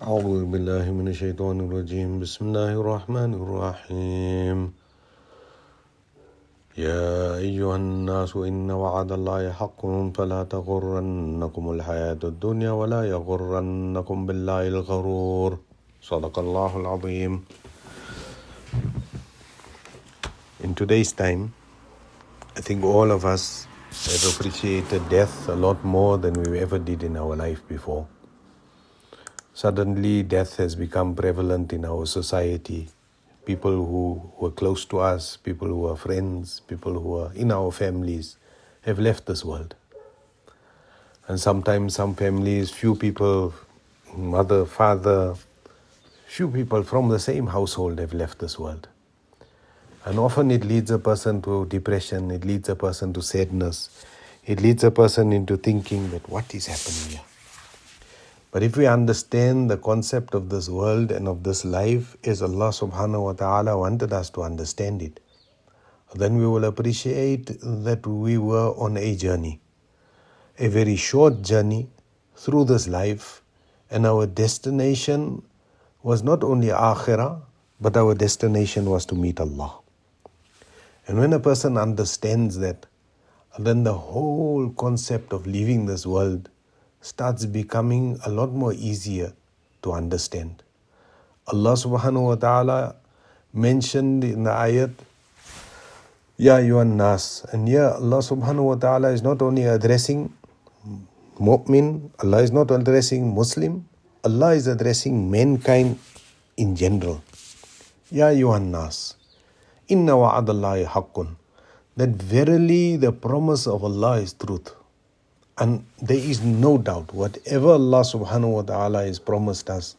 أعوذ بالله من الشيطان الرجيم بسم الله الرحمن الرحيم يا أيها الناس إن وعد الله حق فلا تغرنكم الحياة الدنيا ولا يغرنكم بالله الغرور صدق الله العظيم. In today's time, I think all of us have appreciated death a lot more than we ever did in our life before. Suddenly, death has become prevalent in our society. People who were close to us, people who are friends, people who are in our families have left this world. And sometimes some families, few people, mother, father, few people from the same household have left this world. And often it leads a person to depression, it leads a person to sadness, it leads a person into thinking that what is happening here? But if we understand the concept of this world and of this life as Allah subhanahu wa ta'ala wanted us to understand it, then we will appreciate that we were on a journey, a very short journey through this life, and our destination was not only Aakhirah, but our destination was to meet Allah. And when a person understands that, then the whole concept of leaving this world starts becoming a lot more easier to understand. Allah subhanahu wa ta'ala mentioned in the ayat, Ya ayyuhan nas, and here Allah subhanahu wa ta'ala is not only addressing mu'min, Allah is not addressing Muslim, Allah is addressing mankind in general. Ya ayyuhan nas, inna wa'adallahi haqqun, that verily the promise of Allah is truth. And there is no doubt, whatever Allah subhanahu wa ta'ala has promised us,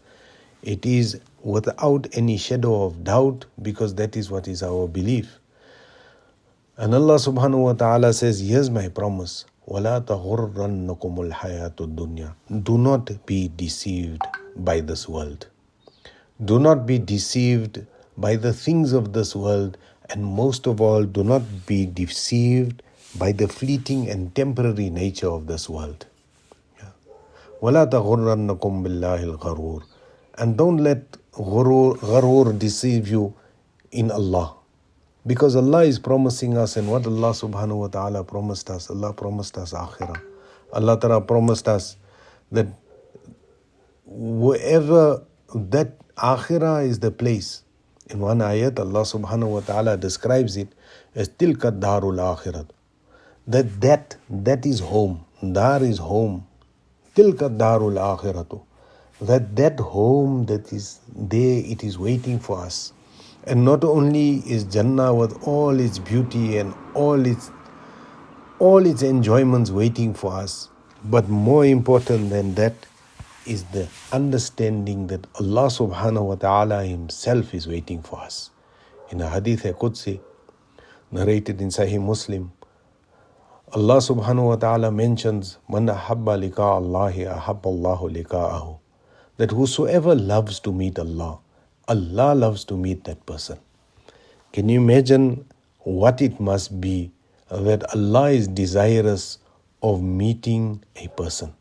it is without any shadow of doubt, because that is what is our belief. And Allah subhanahu wa ta'ala says, here's my promise, وَلَا تَغُرَّنَّكُمُ الْحَيَاةُ الدُّنْيَا. Do not be deceived by this world. Do not be deceived by the things of this world, and most of all, do not be deceived by the fleeting and temporary nature of this world. وَلَا تَغُرَّنَّكُمْ بِاللَّهِ الْغَرُورِ. And don't let gharur deceive you in Allah. Because Allah is promising us, and what Allah subhanahu wa ta'ala promised us, Allah promised us Aakhirah. Allah ta'ala promised us that wherever that Aakhirah is the place. In one ayat, Allah subhanahu wa ta'ala describes it as tilka darul akhirat. That is home. Dar is home. Tilka darul akhiratu. That home that is there, it is waiting for us. And not only is Jannah with all its beauty and all its enjoyments waiting for us, but more important than that is the understanding that Allah subhanahu wa ta'ala himself is waiting for us. In a hadith Qudsi narrated in Sahih Muslim, Allah subhanahu wa ta'ala mentions, Man ahabba liqa Allahi ahabba Allahu liqa'ahu. That whosoever loves to meet Allah, Allah loves to meet that person. Can you imagine what it must be that Allah is desirous of meeting a person?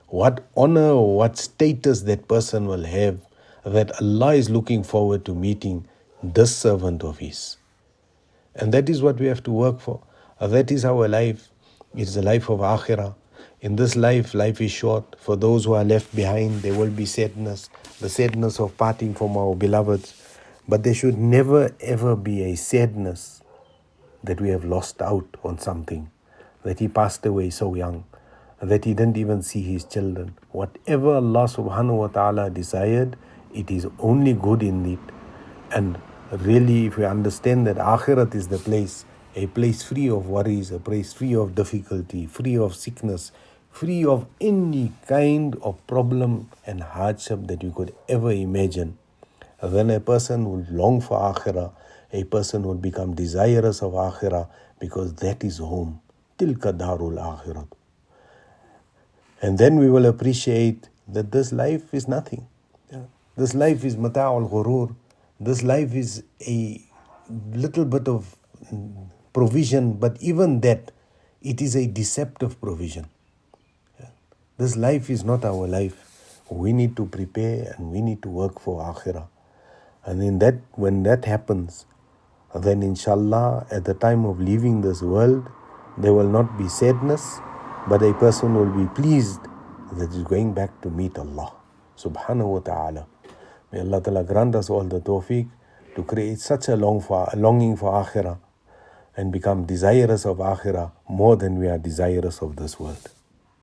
What honor, what status that person will have, that Allah is looking forward to meeting this servant of His. And that is what we have to work for. That is our life. It's the life of Aakhirah. In this life, life is short. For those who are left behind, there will be sadness, the sadness of parting from our beloveds. But there should never ever be a sadness that we have lost out on something, that he passed away so young, that he didn't even see his children. Whatever Allah subhanahu wa ta'ala desired, it is only good in it. And really, if we understand that Akhirat is the place, a place free of worries, a place free of difficulty, free of sickness, free of any kind of problem and hardship that you could ever imagine, then a person would long for Aakhirah, a person would become desirous of Aakhirah, because that is home. Tilka darul akhirat. And then we will appreciate that this life is nothing. This life is mata'ul ghurur. This life is a little bit of provision, but even that, it is a deceptive provision. This life is not our life. We need to prepare and we need to work for Aakhirah. And in that, when that happens, then inshallah, at the time of leaving this world, there will not be sadness, but a person will be pleased that he's going back to meet Allah subhanahu wa ta'ala. May Allah ta'ala grant us all the tawfiq to create such a longing for Aakhirah and become desirous of Aakhirah more than we are desirous of this world.